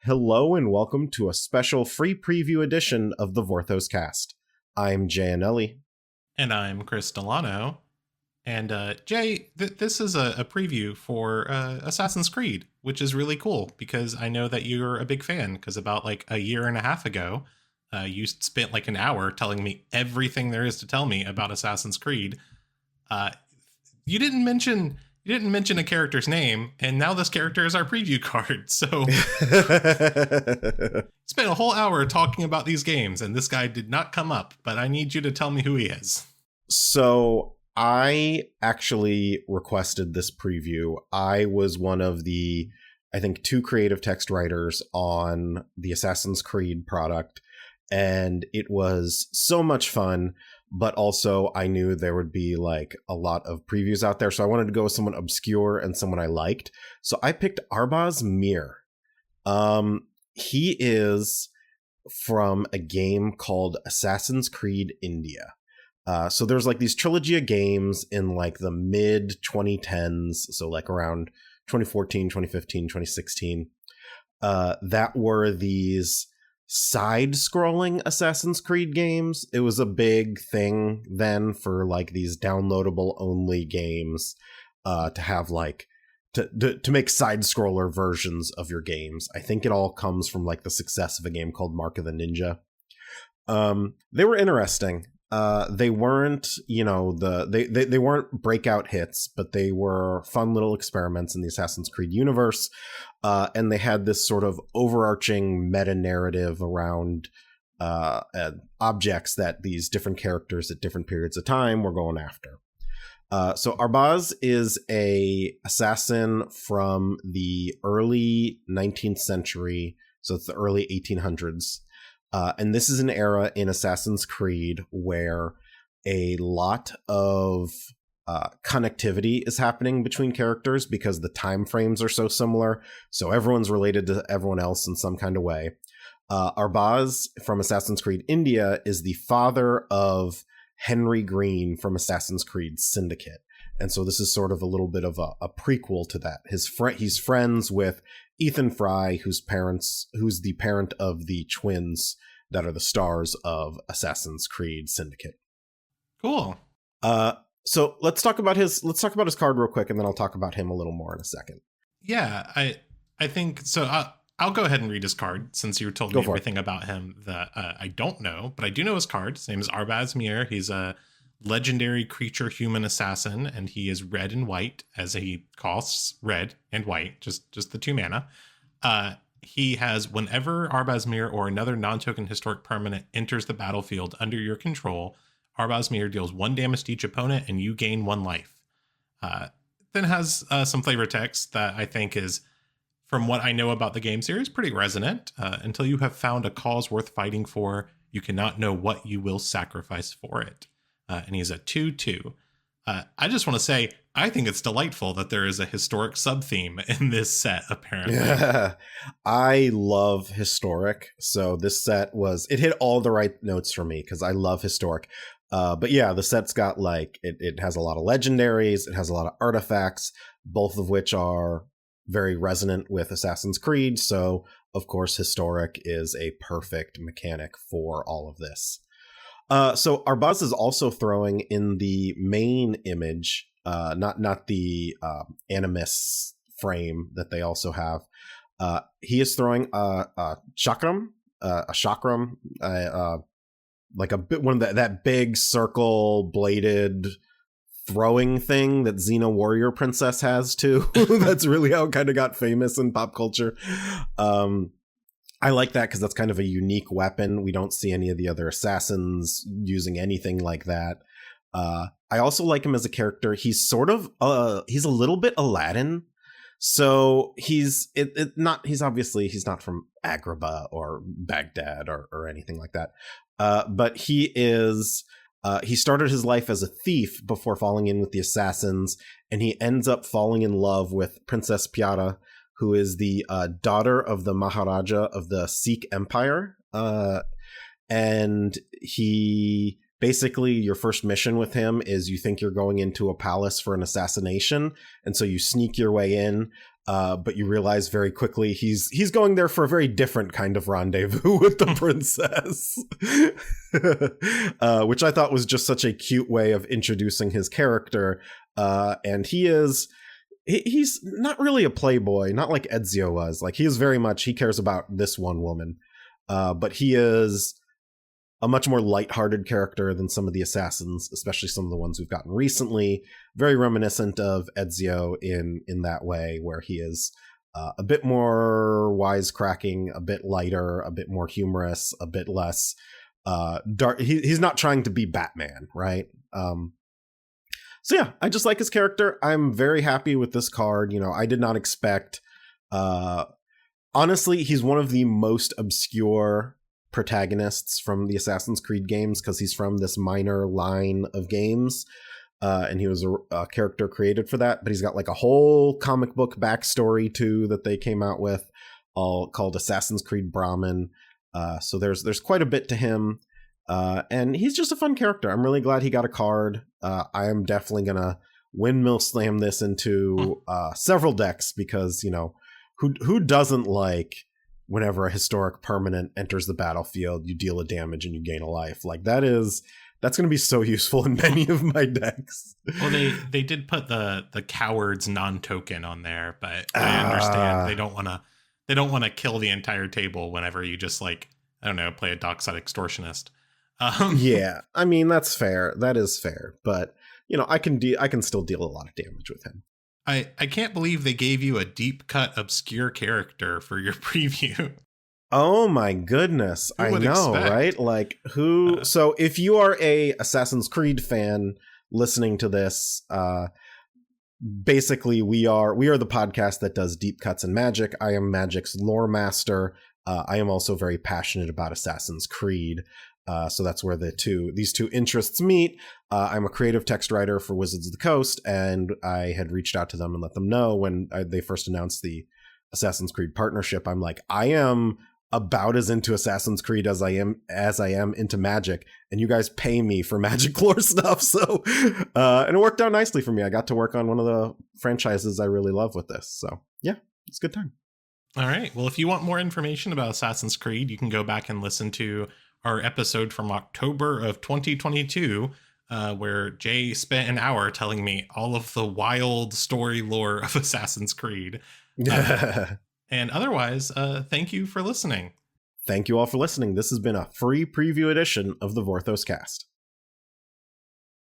Hello and welcome to a special free preview edition of the Vorthos Cast. I'm Jay Anelli. And I'm Chris Delano. And Jay, this is a preview for Assassin's Creed, which is really cool because I know that you're a big fan because about like a year and a half ago, you spent like an hour telling me everything there is to tell me about Assassin's Creed. You didn't mention a character's name, and now this character is our preview card. So spent a whole hour talking about these games, and this guy did not come up, but I need you to tell me who he is. So I actually requested this preview. I was one of the, I think, 2 creative text writers on the Assassin's Creed product, and it was so much fun. But also I knew there would be like a lot of previews out there. So I wanted to go with someone obscure and someone I liked. So I picked Arbaz Mir. He is from a game called Assassin's Creed India. So there's like these trilogy of games in like the mid 2010s. So like around 2014, 2015, 2016, that were these side-scrolling Assassin's Creed games. It was a big thing then for like these downloadable only games to have like to make side-scroller versions of your games. I think it all comes from like the success of a game called Mark of the Ninja. They were interesting. They weren't, they weren't breakout hits, but they were fun little experiments in the Assassin's Creed universe. And they had this sort of overarching meta narrative around objects that these different characters at different periods of time were going after. So Arbaz is a assassin from the early 19th century. So it's the early 1800s. And this is an era in Assassin's Creed where a lot of connectivity is happening between characters because the time frames are so similar. So everyone's related to everyone else in some kind of way. Arbaz from Assassin's Creed India is the father of Henry Green from Assassin's Creed Syndicate. And so this is sort of a little bit of a prequel to that. He's friends with Ethan Frye, who's the parent of the twins that are the stars of Assassin's Creed Syndicate. Cool. So let's talk about his card real quick, and then I'll talk about him a little more in a second. Yeah, I think so. I'll go ahead and read his card since you told me everything about him that I don't know, but I do know his card. His name is Arbaz Mir. He's a legendary creature human assassin, and he is red and white, as he costs red and white, just the 2 mana. He has, whenever Arbaz Mir or another non-token historic permanent enters the battlefield under your control, Arbaz Mir deals 1 damage to each opponent and you gain 1 life. Then has some flavor text that I think is, from what I know about the game series, pretty resonant. Until you have found a cause worth fighting for, you cannot know what you will sacrifice for it. And he's a 2/2. I just want to say, I think it's delightful that there is a historic sub-theme in this set, apparently. Yeah, I love historic. So this set it hit all the right notes for me because I love historic. But yeah, the set's got like, it has a lot of legendaries. It has a lot of artifacts, both of which are very resonant with Assassin's Creed. So of course, historic is a perfect mechanic for all of this. So Arbaz is also throwing in the main image, not the Animus frame that they also have. He is throwing a chakram, like a bit, one of that big circle bladed throwing thing that Xena Warrior Princess has too. That's really how it kind of got famous in pop culture. I like that because that's kind of a unique weapon. We don't see any of the other assassins using anything like that. I also like him as a character. He's sort of he's a little bit Aladdin. So he's not from Agrabah or Baghdad or anything like that. But he started his life as a thief before falling in with the assassins, and he ends up falling in love with Princess Piara, who is the daughter of the Maharaja of the Sikh Empire. And he basically, your first mission with him is you think you're going into a palace for an assassination. And so you sneak your way in. But you realize very quickly he's going there for a very different kind of rendezvous with the princess, which I thought was just such a cute way of introducing his character. And he's not really a playboy, not like Ezio was. Like, he cares about this one woman, but he is a much more lighthearted character than some of the assassins, especially some of the ones we've gotten recently. Very reminiscent of Ezio in that way, where he is a bit more wisecracking, a bit lighter, a bit more humorous, a bit less dark. He's not trying to be Batman, right? So yeah, I just like his character. I'm very happy with this card. You know, I did not expect... honestly, he's one of the most obscure protagonists from the Assassin's Creed games, because he's from this minor line of games, and he was a character created for that, but he's got like a whole comic book backstory too that they came out with, all called Assassin's Creed Brahmin. So there's quite a bit to him, and he's just a fun character. I'm really glad he got a card. I am definitely gonna windmill slam this into several decks, because, you know, who doesn't like whenever a historic permanent enters the battlefield, you deal a damage and you gain a life? Like, that's going to be so useful in many of my decks. Well, they did put the coward's non-token on there, but I understand they don't want to kill the entire table whenever you just, like, I don't know, play a dockside extortionist. Yeah, I mean, that's fair. That is fair, but, you know, I can still deal a lot of damage with him. I can't believe they gave you a deep cut obscure character for your preview. Oh my goodness. I know, right? Like, who? So if you are a Assassin's Creed fan listening to this, basically we are the podcast that does deep cuts in Magic. I am Magic's lore master. I am also very passionate about Assassin's Creed. So that's where these two interests meet. I'm a creative text writer for Wizards of the Coast, and I had reached out to them and let them know when they first announced the Assassin's Creed partnership. I'm like, I am about as into Assassin's Creed as I am into Magic, and you guys pay me for Magic lore stuff. So, and it worked out nicely for me. I got to work on one of the franchises I really love with this. So yeah, it's a good time. All right. Well, if you want more information about Assassin's Creed, you can go back and listen to our episode from October of 2022, where Jay spent an hour telling me all of the wild story lore of Assassin's Creed. And otherwise, thank you for listening. Thank you all for listening. This has been a free preview edition of the Vorthos Cast.